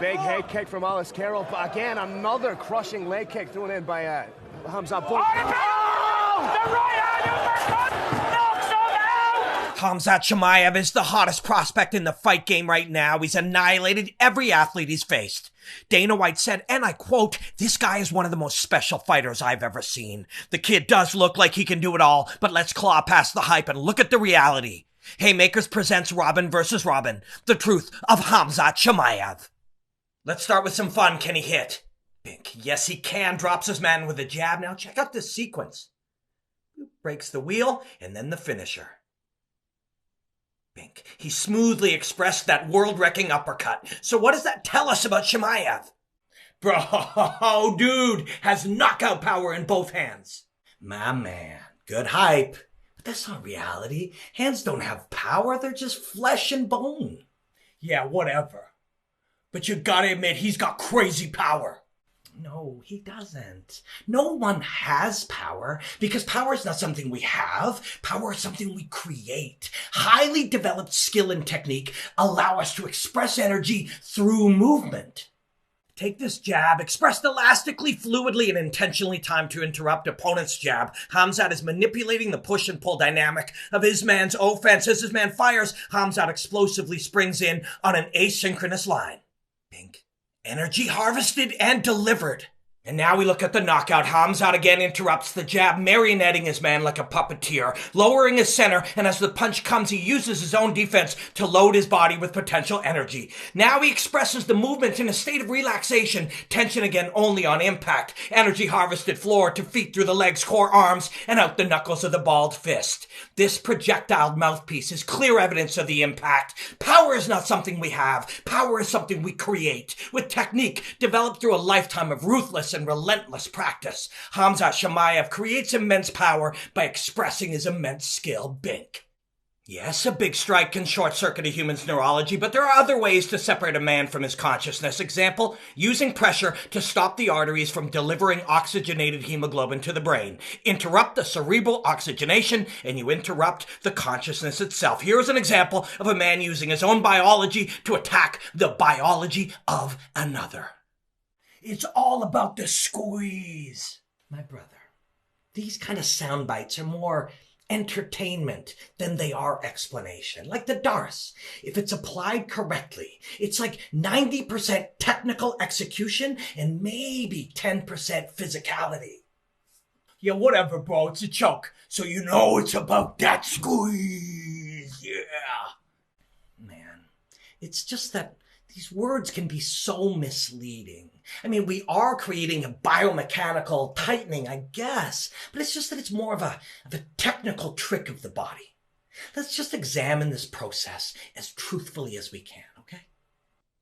Big head kick from Alice Carroll, but again, another crushing leg kick thrown in by Khamzat. Khamzat Chimaev is the hottest prospect in the fight game right now. He's annihilated every athlete he's faced. Dana White said, and I quote, "This guy is one of the most special fighters I've ever seen. The kid does look like he can do it all, but let's claw past the hype and look at the reality." Haymakers presents Robin versus Robin, the truth of Khamzat Chimaev. Let's start with some fun. Can he hit? Bink. Yes, he can. Drops his man with a jab. Now check out this sequence. Breaks the wheel, and then the finisher. Bink. He smoothly expressed that world-wrecking uppercut. So what does that tell us about Chimaev? Bro, dude has knockout power in both hands. My man. Good hype. But that's not reality. Hands don't have power. They're just flesh and bone. Yeah, whatever. But you gotta admit, he's got crazy power. No, he doesn't. No one has power, because power is not something we have. Power is something we create. Highly developed skill and technique allow us to express energy through movement. Take this jab, expressed elastically, fluidly, and intentionally timed to interrupt opponent's jab. Khamzat is manipulating the push and pull dynamic of his man's offense. As his man fires, Khamzat explosively springs in on an asynchronous line. Bink. Energy harvested and delivered. And now we look at the knockout. Khamzat again interrupts the jab, marionetting his man like a puppeteer, lowering his center, and as the punch comes, he uses his own defense to load his body with potential energy. Now he expresses the movement in a state of relaxation, tension again only on impact, energy harvested floor to feet through the legs, core, arms, and out the knuckles of the balled fist. This projectile mouthpiece is clear evidence of the impact. Power is not something we have. Power is something we create, with technique developed through a lifetime of ruthless and relentless practice. Khamzat Chimaev creates immense power by expressing his immense skill. Bink. Yes, a big strike can short-circuit a human's neurology, but there are other ways to separate a man from his consciousness. Example, using pressure to stop the arteries from delivering oxygenated hemoglobin to the brain. Interrupt the cerebral oxygenation, and you interrupt the consciousness itself. Here's an example of a man using his own biology to attack the biology of another. It's all about the squeeze. My brother, these kind of sound bites are more entertainment than they are explanation. Like the Darce. If it's applied correctly, it's like 90% technical execution and maybe 10% physicality. Yeah, whatever, bro. It's a joke. So you know it's about that squeeze. Yeah. Man, it's just that these words can be so misleading. I mean, we are creating a biomechanical tightening, I guess, but it's just that it's more of a technical trick of the body. Let's just examine this process as truthfully as we can, okay?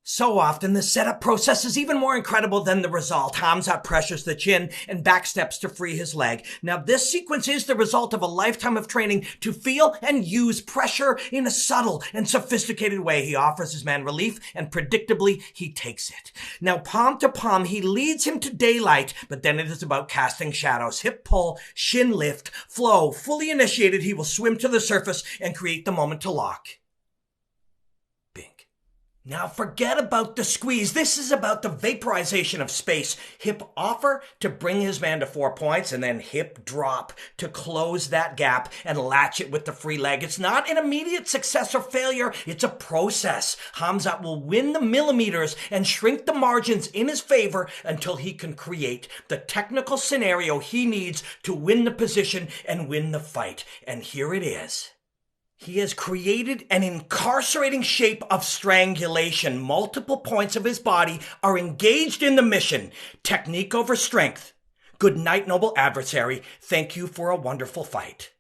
So often, the setup process is even more incredible than the result. Khamzat pressures the chin and backsteps to free his leg. Now, this sequence is the result of a lifetime of training to feel and use pressure in a subtle and sophisticated way. He offers his man relief, and predictably, he takes it. Now, palm to palm, he leads him to daylight, but then it is about casting shadows. Hip pull, shin lift, flow. Fully initiated, he will swim to the surface and create the moment to lock. Now forget about the squeeze. This is about the vaporization of space. Hip offer to bring his man to 4 points, and then hip drop to close that gap and latch it with the free leg. It's not an immediate success or failure. It's a process. Khamzat will win the millimeters and shrink the margins in his favor until he can create the technical scenario he needs to win the position and win the fight. And here it is. He has created an incarcerating shape of strangulation. Multiple points of his body are engaged in the mission. Technique over strength. Good night, noble adversary. Thank you for a wonderful fight.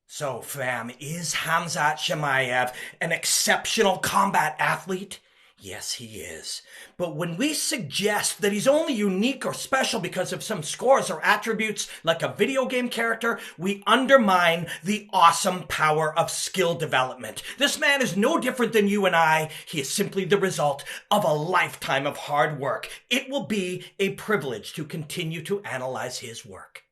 So, fam, is Khamzat Chimaev an exceptional combat athlete? Yes, he is. But when we suggest that he's only unique or special because of some scores or attributes like a video game character, we undermine the awesome power of skill development. This man is no different than you and I. He is simply the result of a lifetime of hard work. It will be a privilege to continue to analyze his work.